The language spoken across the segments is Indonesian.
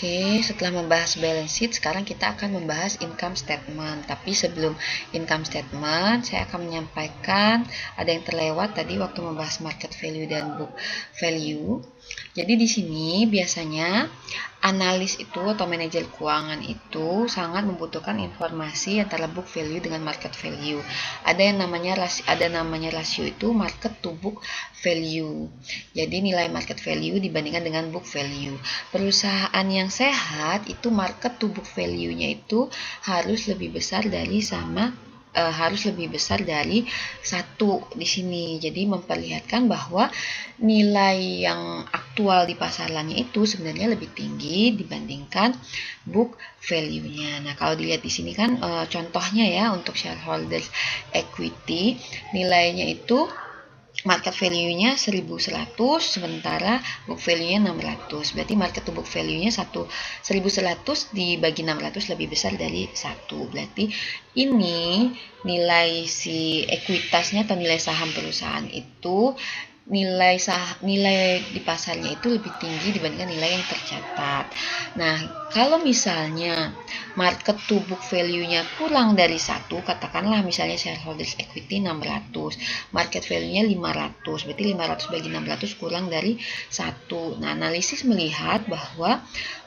Oke, setelah membahas balance sheet, sekarang kita akan membahas income statement. Tapi sebelum income statement, saya akan menyampaikan ada yang terlewat tadi waktu membahas market value dan book value. Jadi di sini biasanya analis itu atau manajer keuangan itu sangat membutuhkan informasi antara book value dengan market value. Ada namanya rasio itu market to book value. Jadi nilai market value dibandingkan dengan book value. Perusahaan yang sehat itu market to book value-nya itu harus lebih besar dari satu di sini. Jadi memperlihatkan bahwa nilai yang aktual di pasarannya itu sebenarnya lebih tinggi dibandingkan book value-nya. Nah, kalau dilihat di sini kan contohnya ya untuk shareholders equity nilainya itu market value-nya 1.100 sementara book value-nya 600. Berarti market to book value-nya 1.100 dibagi 600 lebih besar dari 1. Berarti ini nilai si ekuitasnya atau nilai saham perusahaan itu nilai di pasarnya itu lebih tinggi dibandingkan nilai yang tercatat. Nah, kalau misalnya market to book value-nya kurang dari 1, katakanlah misalnya shareholders equity 600, market value-nya 500, berarti 500 bagi 600 kurang dari 1. Nah, analisis melihat bahwa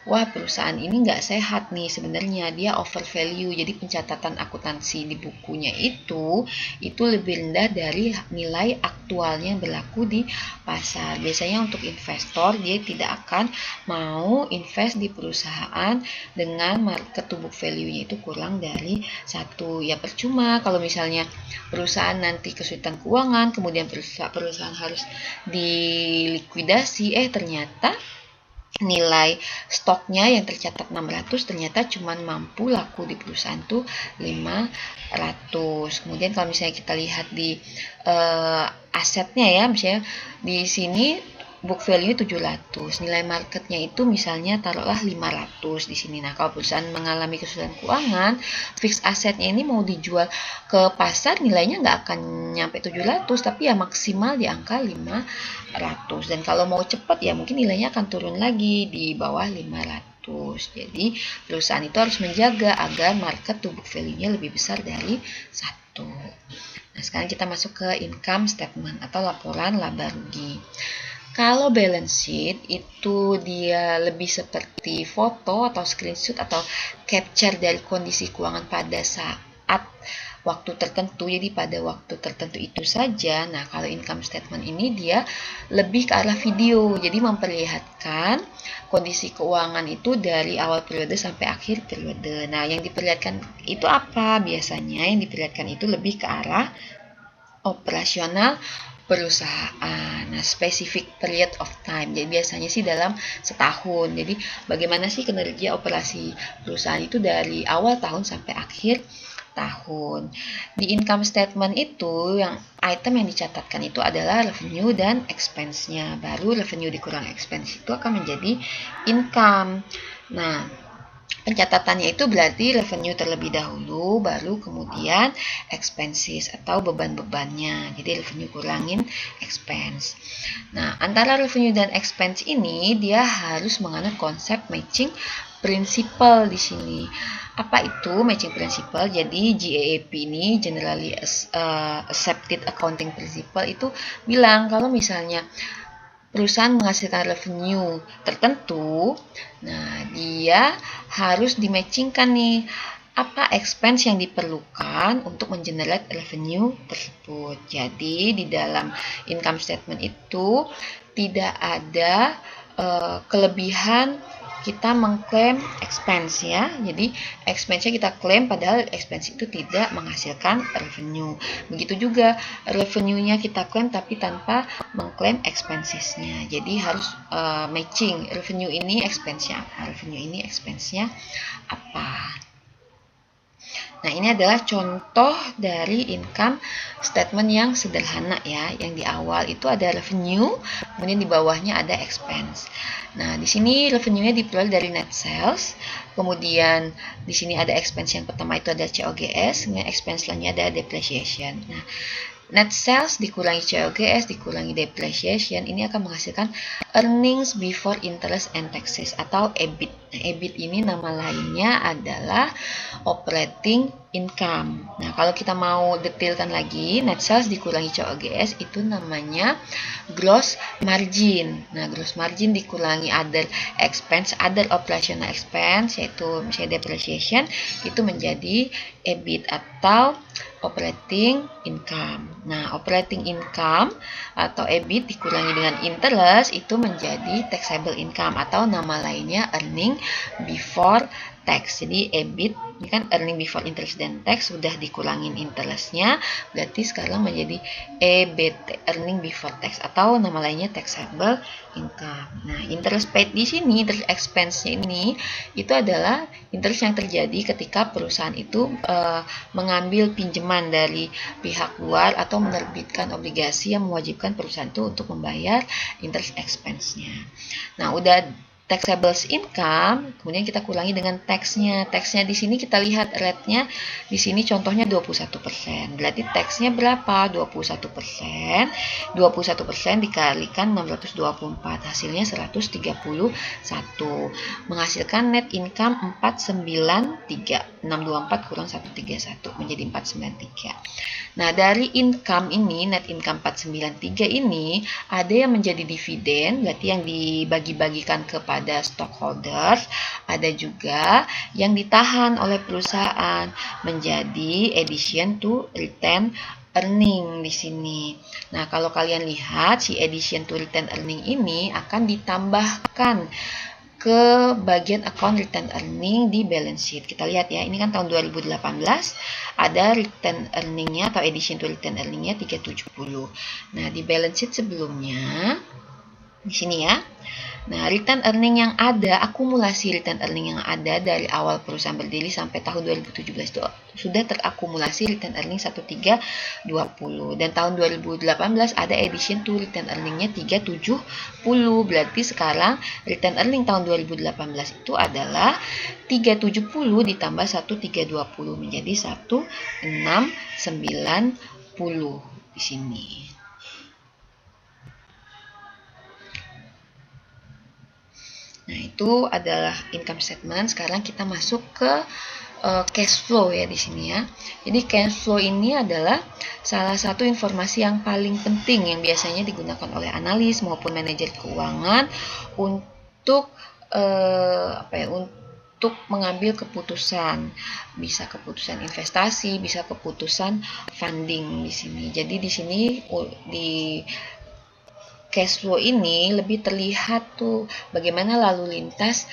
wah, perusahaan ini nggak sehat nih sebenarnya, dia over value. Jadi pencatatan akuntansi di bukunya itu lebih rendah dari nilai aktualnya yang berlaku di pasar. Biasanya untuk investor dia tidak akan mau invest di perusahaan dengan market to book value-nya itu kurang dari 1. Ya percuma kalau misalnya perusahaan nanti kesulitan keuangan, kemudian perusahaan harus dilikuidasi, ternyata nilai stoknya yang tercatat 600 ternyata cuma mampu laku di perusahaan tuh 500. Kemudian kalau misalnya kita lihat di asetnya ya, misalnya di sini book value 700, nilai marketnya itu misalnya taruhlah 500 di sini. Nah, kalau perusahaan mengalami kesulitan keuangan, fixed asetnya ini mau dijual ke pasar nilainya nggak akan nyampe 700, tapi ya maksimal di angka 500. Dan kalau mau cepat ya mungkin nilainya akan turun lagi di bawah 500. Jadi perusahaan itu harus menjaga agar market to book value-nya lebih besar dari 1. Nah, sekarang kita masuk ke income statement atau laporan laba rugi. Kalau balance sheet itu dia lebih seperti foto atau screenshot atau capture dari kondisi keuangan pada saat waktu tertentu, jadi pada waktu tertentu itu saja. Nah, kalau income statement ini dia lebih ke arah video, jadi memperlihatkan kondisi keuangan itu dari awal periode sampai akhir periode. Nah, yang diperlihatkan itu apa? Biasanya yang diperlihatkan itu lebih ke arah operasional perusahaan. Nah, specific period of time. Jadi biasanya sih dalam setahun. Jadi bagaimana sih kinerja operasi perusahaan itu dari awal tahun sampai akhir tahun. Di income statement itu yang item yang dicatatkan itu adalah revenue dan expense-nya. Baru revenue dikurang expense itu akan menjadi income. Nah, pencatatannya itu berarti revenue terlebih dahulu, baru kemudian expenses atau beban-bebannya. Jadi revenue kurangin expense. Nah, antara revenue dan expense ini dia harus menganut konsep matching principle di sini. Apa itu matching principle? Jadi GAAP ini Generally Accepted Accounting Principle itu bilang kalau misalnya perusahaan menghasilkan revenue tertentu, nah dia harus dimatchingkan nih apa expense yang diperlukan untuk mengenerate revenue tersebut. Jadi di dalam income statement itu tidak ada kelebihan kita mengklaim expense ya. Jadi expense-nya kita klaim padahal expense itu tidak menghasilkan revenue. Begitu juga revenue-nya kita klaim tapi tanpa mengklaim expenses-nya. Jadi harus matching revenue ini expense-nya apa, revenue ini expense-nya apa. Nah, ini adalah contoh dari income statement yang sederhana ya. Yang di awal itu ada revenue, kemudian di bawahnya ada expense. Nah, di sini revenue-nya diperoleh dari net sales. Kemudian di sini ada expense yang pertama itu ada COGS, kemudian expense lainnya ada depreciation. Nah, Net sales dikurangi COGS dikurangi depreciation ini akan menghasilkan earnings before interest and taxes atau EBIT. Nah, EBIT ini nama lainnya adalah operating income. Nah, kalau kita mau detailkan lagi, net sales dikurangi COGS itu namanya gross margin. Nah, gross margin dikurangi other expense, other operational expense yaitu misalnya depreciation itu menjadi EBIT atau operating income. Nah, operating income atau EBIT dikurangi dengan interest itu menjadi taxable income atau nama lainnya earning before tax. Jadi EBIT ini kan earning before interest dan tax sudah dikurangin interestnya, berarti sekarang menjadi EBT earning before tax atau nama lainnya taxable income. Nah, interest paid di sini, interest expense ini itu adalah interest yang terjadi ketika perusahaan itu mengambil pinjaman dari pihak luar atau menerbitkan obligasi yang mewajibkan perusahaan itu untuk membayar interest expense-nya. Nah, udah taxable income, kemudian kita kurangi dengan tax-nya. Tax-nya di sini kita lihat rate-nya di sini contohnya 21%. Berarti tax-nya berapa? 21%. 21% dikalikan 624, hasilnya 131. Menghasilkan net income 493. 624 kurang 131 menjadi 493. Nah, dari income ini, net income 493 ini, ada yang menjadi dividen, berarti yang dibagi-bagikan kepada stockholders, ada juga yang ditahan oleh perusahaan menjadi addition to retained earning di sini. Nah, kalau kalian lihat si addition to retained earning ini akan ditambahkan ke bagian account return earning di balance sheet. Kita lihat ya, ini kan tahun 2018 ada return earningnya atau addition to return earningnya 370. Nah, di balance sheet sebelumnya di sini ya. Nah, return earning yang ada, akumulasi return earning yang ada dari awal perusahaan berdiri sampai tahun 2017 itu sudah terakumulasi return earning 1320. Dan tahun 2018 ada addition to return earningnya 370. Berarti sekarang return earning tahun 2018 itu adalah 370 ditambah 1320 menjadi 1690 di sini. Nah, itu adalah income statement. Sekarang kita masuk ke cash flow ya di sini ya. Jadi cash flow ini adalah salah satu informasi yang paling penting yang biasanya digunakan oleh analis maupun manajer keuangan untuk untuk mengambil keputusan, bisa keputusan investasi, bisa keputusan funding di sini. Jadi di sini di cash flow ini lebih terlihat tuh bagaimana lalu lintas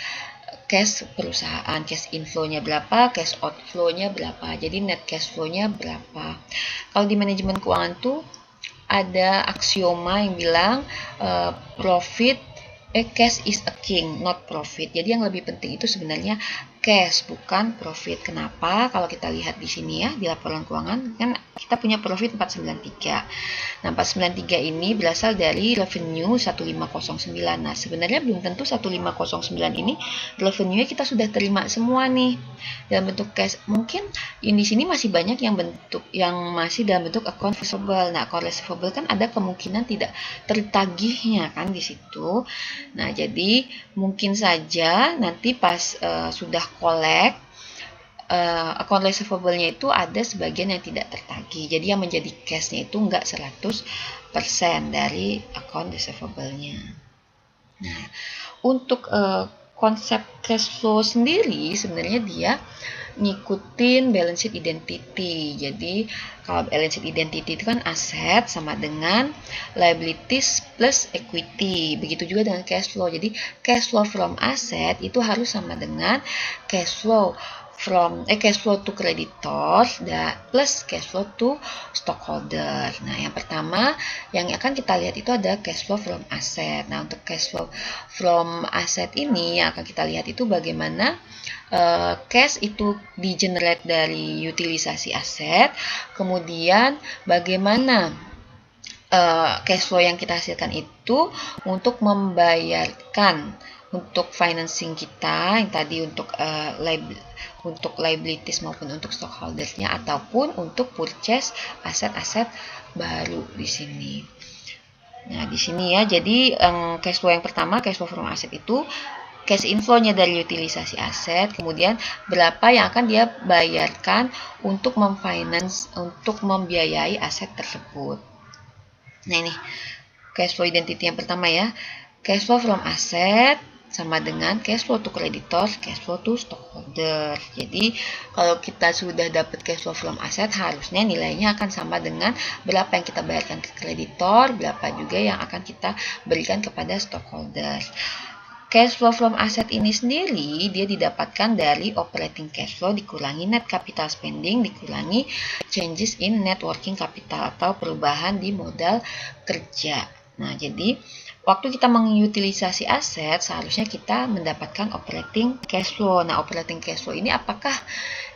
cash perusahaan, cash inflow-nya berapa, cash outflow-nya berapa, jadi net cash flow-nya berapa. Kalau di manajemen keuangan tuh ada aksioma yang bilang cash is a king, not profit. Jadi yang lebih penting itu sebenarnya cash, bukan profit. Kenapa? Kalau kita lihat di sini ya, di laporan keuangan, kan kita punya profit 493. Nah, 493 ini berasal dari revenue 1509. Nah, sebenarnya belum tentu 1509 ini revenue-nya kita sudah terima semua nih dalam bentuk cash. Mungkin di sini masih banyak yang masih dalam bentuk account receivable. Nah, account receivable kan ada kemungkinan tidak tertagihnya kan di situ. Nah, jadi mungkin saja nanti pas sudah collect account receivable-nya itu ada sebagian yang tidak tertagih. Jadi yang menjadi cash-nya itu enggak 100% dari account receivable-nya. Nah, untuk konsep cash flow sendiri sebenarnya dia ngikutin balance sheet identity. Jadi kalau balance sheet identity itu kan aset sama dengan liabilities plus equity. Begitu juga dengan cash flow. Jadi cash flow from asset itu harus sama dengan cash flow to creditors plus cash flow to stockholder. Nah, yang pertama yang akan kita lihat itu ada cash flow from asset. Nah, untuk cash flow from asset ini yang akan kita lihat itu bagaimana cash itu di-generate dari utilisasi aset, kemudian bagaimana cash flow yang kita hasilkan itu untuk membayarkan untuk financing kita yang tadi untuk liabilities maupun untuk stockholdersnya, ataupun untuk purchase aset-aset baru di sini. Nah, di sini ya, jadi cash flow yang pertama, cash flow from asset itu cash inflow-nya dari utilisasi aset, kemudian berapa yang akan dia bayarkan untuk memfinance, untuk membiayai aset tersebut. Nah, ini cash flow identity yang pertama ya. Cash flow from asset sama dengan cash flow to creditor, cash flow to stockholder. Jadi, kalau kita sudah dapat cash flow from asset, harusnya nilainya akan sama dengan berapa yang kita bayarkan ke kreditor, berapa juga yang akan kita berikan kepada stockholder. Cash flow from asset ini sendiri dia didapatkan dari operating cash flow dikurangi net capital spending dikurangi changes in net working capital atau perubahan di modal kerja. Nah, jadi waktu kita mengutilisasi aset seharusnya kita mendapatkan operating cash flow. Nah, operating cash flow ini apakah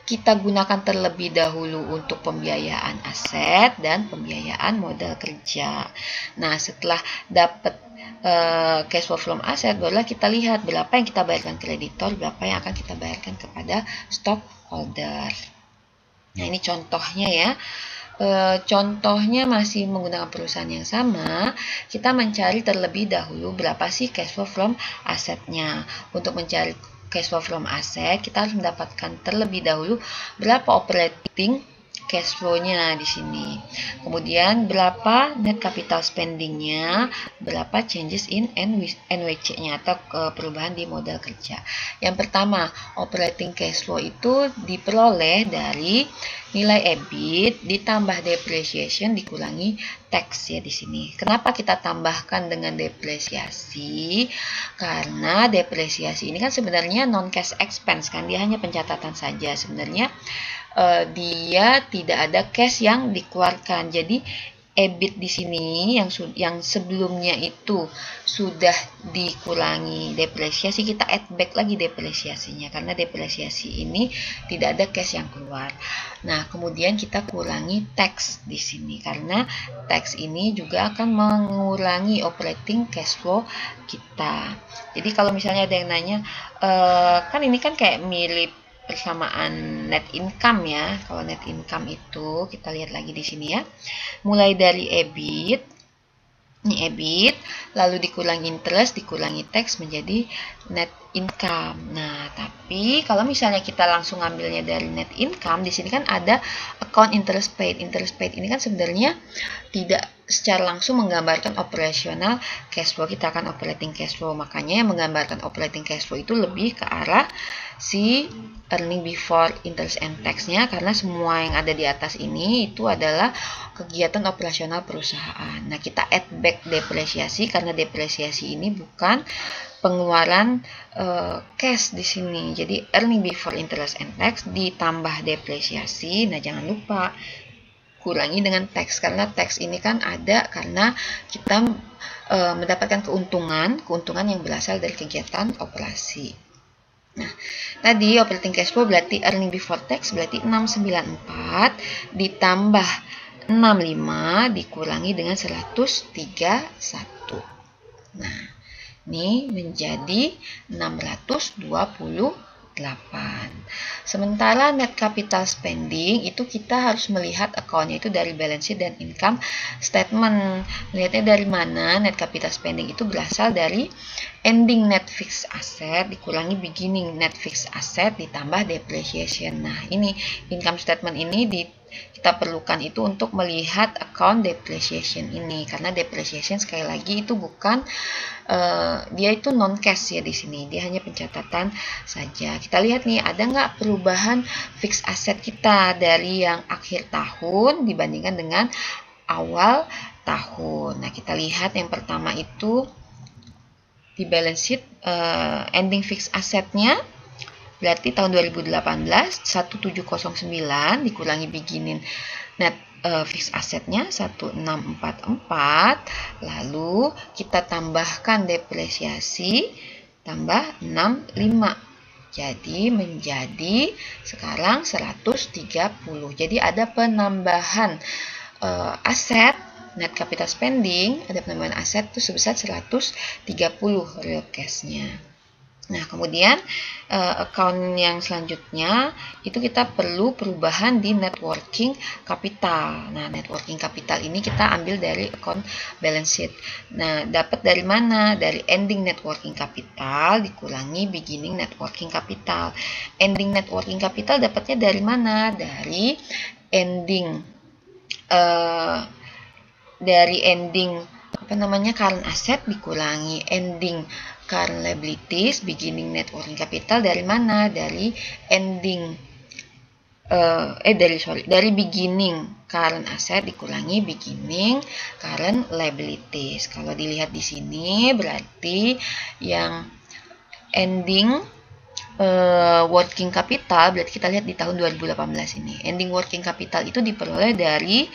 kita gunakan terlebih dahulu untuk pembiayaan aset dan pembiayaan modal kerja. Nah, setelah dapat cash flow from aset, barulah kita lihat berapa yang kita bayarkan kreditor, berapa yang akan kita bayarkan kepada stockholder. Nah, ini contohnya ya. Contohnya masih menggunakan perusahaan yang sama, kita mencari terlebih dahulu berapa sih cash flow from asetnya. Untuk mencari cash flow from aset, kita harus mendapatkan terlebih dahulu berapa operating cash flow-nya di sini. Kemudian berapa net capital spending-nya, berapa changes in NWC-nya atau perubahan di modal kerja. Yang pertama, operating cash flow itu diperoleh dari nilai EBIT ditambah depreciation dikurangi tax ya di sini. Kenapa kita tambahkan dengan depresiasi? Karena depresiasi ini kan sebenarnya non cash expense kan, dia hanya pencatatan saja. Sebenarnya dia tidak ada cash yang dikeluarkan. Jadi EBIT di sini yang sebelumnya itu sudah dikurangi depresiasi, kita add back lagi depresiasinya karena depresiasi ini tidak ada cash yang keluar. Nah, kemudian kita kurangi tax di sini karena tax ini juga akan mengurangi operating cash flow kita. Jadi kalau misalnya ada yang nanya, kan ini kan kayak mirip persamaan net income ya. Kalau net income itu kita lihat lagi di sini ya. Mulai dari EBIT, ini EBIT, lalu dikurangi interest, dikurangi tax menjadi net income. Nah, tapi kalau misalnya kita langsung ngambilnya dari net income, di sini kan ada account interest paid. Interest paid ini kan sebenarnya tidak secara langsung menggambarkan operational cash flow, kita akan operating cash flow. Makanya yang menggambarkan operating cash flow itu lebih ke arah si earning before interest and tax-nya, karena semua yang ada di atas ini itu adalah kegiatan operasional perusahaan. Nah, kita add back depresiasi karena depresiasi ini bukan pengeluaran cash di sini. Jadi earning before interest and tax ditambah depresiasi. Nah, jangan lupa kurangi dengan tax karena tax ini kan ada karena kita mendapatkan keuntungan yang berasal dari kegiatan operasi. Nah, tadi operating cash flow berarti earning before tax berarti 694 ditambah 65 dikurangi dengan 131. Nah, ini menjadi 628. Sementara net capital spending itu kita harus melihat account-nya itu dari balance sheet dan income statement. Melihatnya dari mana? Net capital spending itu berasal dari ending net fixed asset dikurangi beginning net fixed asset ditambah depreciation. Nah, ini income statement ini kita perlukan itu untuk melihat account depreciation ini karena depreciation sekali lagi itu bukan dia itu non cash ya di sini, dia hanya pencatatan saja. Kita lihat nih, ada nggak perubahan fixed asset kita dari yang akhir tahun dibandingkan dengan awal tahun. Nah, kita lihat yang pertama itu di balance sheet ending fixed assetnya berarti tahun 2018 1709 dikurangi beginning net fixed assetnya 1644, lalu kita tambahkan depresiasi tambah 65, jadi menjadi sekarang 130. Jadi ada penambahan aset net capital spending, ada penambahan aset itu sebesar 130 real cash-nya. Nah, kemudian account yang selanjutnya itu kita perlu perubahan di net working capital. Nah, net working capital ini kita ambil dari account balance sheet. Nah, dapat dari mana? Dari ending net working capital dikurangi beginning net working capital. Ending net working capital dapatnya dari mana? Dari ending current asset dikurangi ending current liabilities, beginning net working capital dari mana? Dari beginning current asset dikurangi beginning current liabilities. Kalau dilihat di sini berarti yang ending working capital, berarti kita lihat di tahun 2018 ini. Ending working capital itu diperoleh dari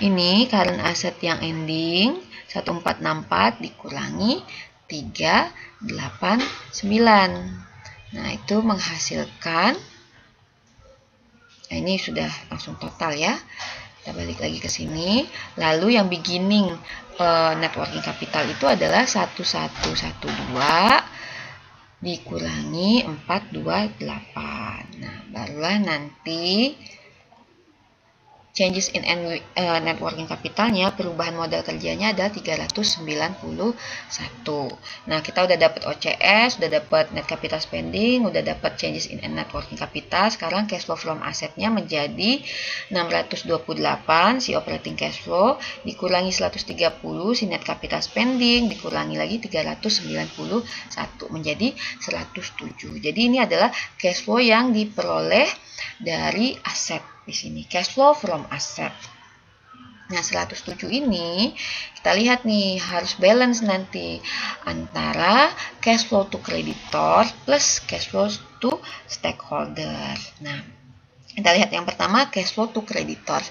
ini current asset yang ending 1464 dikurangi 389. Nah, itu menghasilkan, nah ini sudah langsung total ya. Kita balik lagi ke sini. Lalu yang beginning net working capital itu adalah 1112 dikurangi 428. Nah, barulah nanti changes in net working capitalnya, perubahan modal kerjanya ada 391. Nah, kita udah dapat OCS, udah dapat net capital spending, udah dapat changes in net working capital. Sekarang cash flow from assetnya menjadi 628 si operating cash flow, dikurangi 130 si net capital spending, dikurangi lagi 391 menjadi 107. Jadi ini adalah cash flow yang diperoleh dari aset. Di sini cash flow from asset. Nah, 107 ini kita lihat nih harus balance nanti antara cash flow to creditor plus cash flow to stakeholder. Nah, kita lihat yang pertama cash flow to creditor.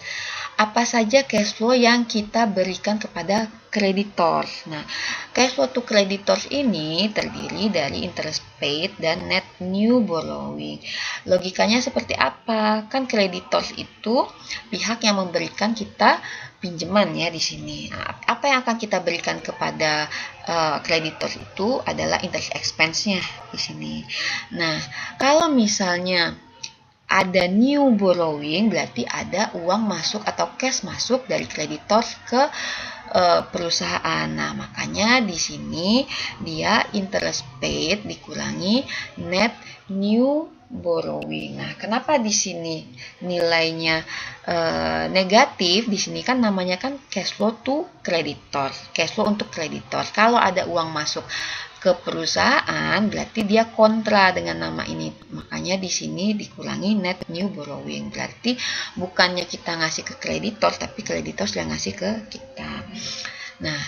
Apa saja cash flow yang kita berikan kepada kreditor? Nah, cash flow to creditors ini terdiri dari interest paid dan net new borrowing. Logikanya seperti apa? Kan creditors itu pihak yang memberikan kita pinjaman ya di sini. Nah, apa yang akan kita berikan kepada kreditor itu adalah interest expense-nya di sini. Nah, kalau misalnya ada new borrowing, berarti ada uang masuk atau cash masuk dari kreditor ke perusahaan. Nah, makanya di sini dia interest paid dikurangi net new borrowing. Nah, kenapa di sini nilainya negatif? Di sini kan namanya kan cash flow to creditor, cash flow untuk kreditor. Kalau ada uang masuk ke perusahaan berarti dia kontra dengan nama ini, makanya di sini dikurangi net new borrowing. Berarti bukannya kita ngasih ke kreditor tapi kreditor yang ngasih ke kita. Nah,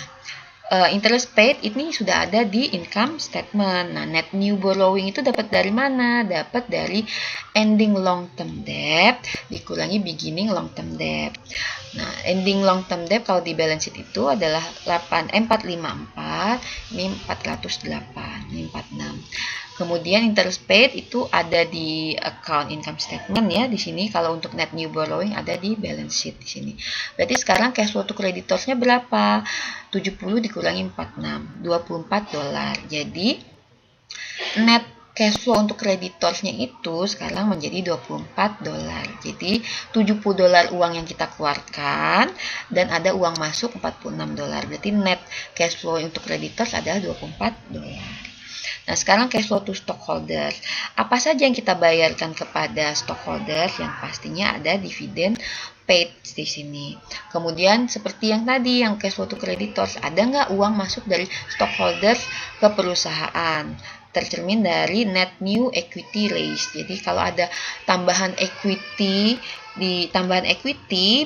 interest paid ini sudah ada di income statement. Nah, net new borrowing itu dapat dari mana? Dapat dari ending long term debt dikurangi beginning long term debt. Nah, ending long term debt kalau di balance sheet itu adalah 454, ini 408, ini 46. Kemudian interest paid itu ada di account income statement ya di sini. Kalau untuk net new borrowing ada di balance sheet di sini. Berarti sekarang cash flow to creditorsnya berapa? 70 dikurangi 46, $24. Jadi net cash flow untuk kreditorsnya itu sekarang menjadi $24. Jadi $70 uang yang kita keluarkan dan ada uang masuk $46. Berarti net cash flow untuk kreditors adalah $24. Nah, sekarang cash flow to stockholders. Apa saja yang kita bayarkan kepada stockholders? Yang pastinya ada dividen paid di sini. Kemudian seperti yang tadi, yang cash flow to creditors, ada nggak uang masuk dari stockholders ke perusahaan? Tercermin dari net new equity raise. Jadi kalau ada tambahan equity,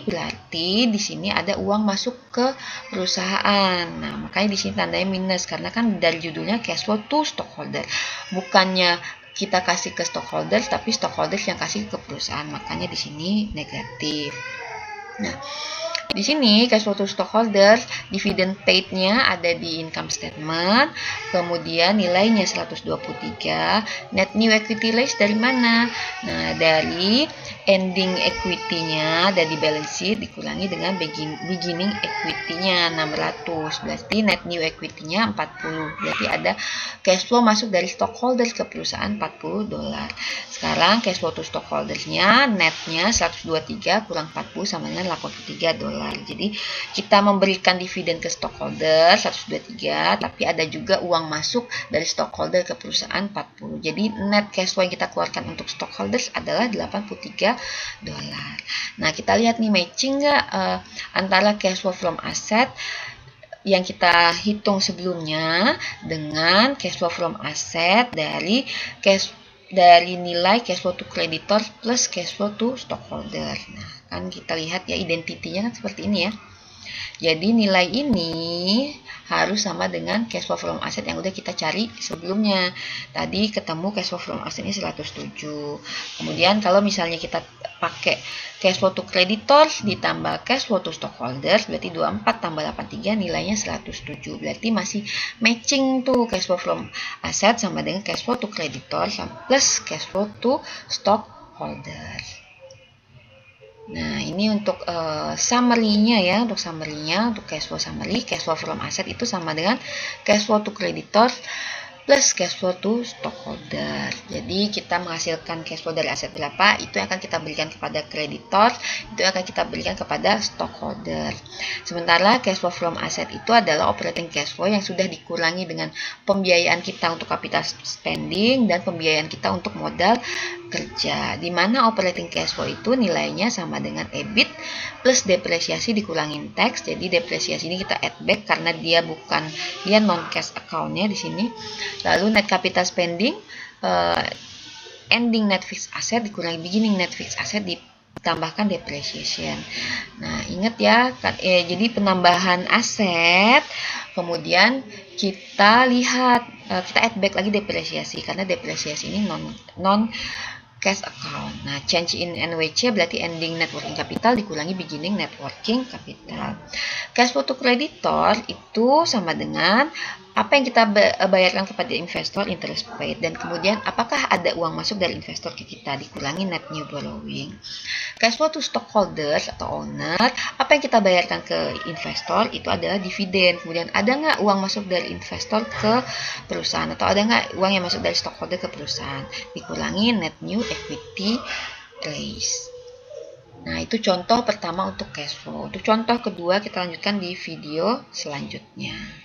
berarti di sini ada uang masuk ke perusahaan. Nah, makanya di sini tandanya minus karena kan dari judulnya cash flow to stockholder. Bukannya kita kasih ke stockholders tapi stockholders yang kasih ke perusahaan. Makanya di sini negatif. Nah, Di sini cash flow to stockholders, dividend paid-nya ada di income statement, kemudian nilainya 123, net new equity raise dari mana? Nah, dari ending equity-nya ada di balance sheet dikurangi dengan beginning equity-nya 600. Berarti net new equity-nya 40. Berarti ada cash flow masuk dari stockholders ke perusahaan $40. Sekarang cash flow to stockholders-nya netnya 123 kurang 40 sama dengan $83. Jadi kita memberikan dividen ke stockholder 123, tapi ada juga uang masuk dari stockholder ke perusahaan 40. Jadi net cash flow yang kita keluarkan untuk stockholders adalah $83. Nah, kita lihat nih matching nggak antara cash flow from asset yang kita hitung sebelumnya dengan cash flow from asset dari nilai cash flow to creditor plus cash flow to stockholder. Nah, kan kita lihat ya identitinya kan seperti ini ya. Jadi nilai ini harus sama dengan cash flow from asset yang udah kita cari sebelumnya. Tadi ketemu cash flow from asset ini 107. Kemudian kalau misalnya kita pakai cash flow to creditors ditambah cash flow to stockholders, berarti 24 tambah 83 nilainya 107. Berarti masih matching tuh cash flow from asset sama dengan cash flow to creditors plus cash flow to stockholders. Nah, ini untuk summary-nya ya, untuk cash flow summary, cash flow from asset itu sama dengan cash flow to creditor plus cash flow to stockholder. Jadi kita menghasilkan cash flow dari aset berapa, itu yang akan kita berikan kepada kreditor, itu yang akan kita berikan kepada stockholder. Sementara cash flow from asset itu adalah operating cash flow yang sudah dikurangi dengan pembiayaan kita untuk capital spending dan pembiayaan kita untuk modal kerja. Di mana operating cash flow itu nilainya sama dengan EBIT plus depresiasi dikurangin tax. Jadi depresiasi ini kita add back karena dia non cash account-nya di sini. Lalu net capital spending, ending net fixed asset dikurangi beginning net fixed asset ditambahkan depreciation. Nah, ingat ya, jadi penambahan aset, kemudian kita lihat, kita add back lagi depresiasi karena depresiasi ini non cash account. Nah, change in NWC berarti ending net working capital dikurangi beginning net working capital. Cash flow to creditor itu sama dengan apa yang kita bayarkan kepada investor, interest paid, dan kemudian apakah ada uang masuk dari investor ke kita dikurangi net new borrowing. Cash flow to stockholders atau owner, apa yang kita bayarkan ke investor itu adalah dividen. Kemudian ada nggak uang masuk dari investor ke perusahaan atau ada nggak uang yang masuk dari stockholder ke perusahaan dikurangi net new equity raise. Nah, itu contoh pertama untuk cash flow. Untuk contoh kedua kita lanjutkan di video selanjutnya.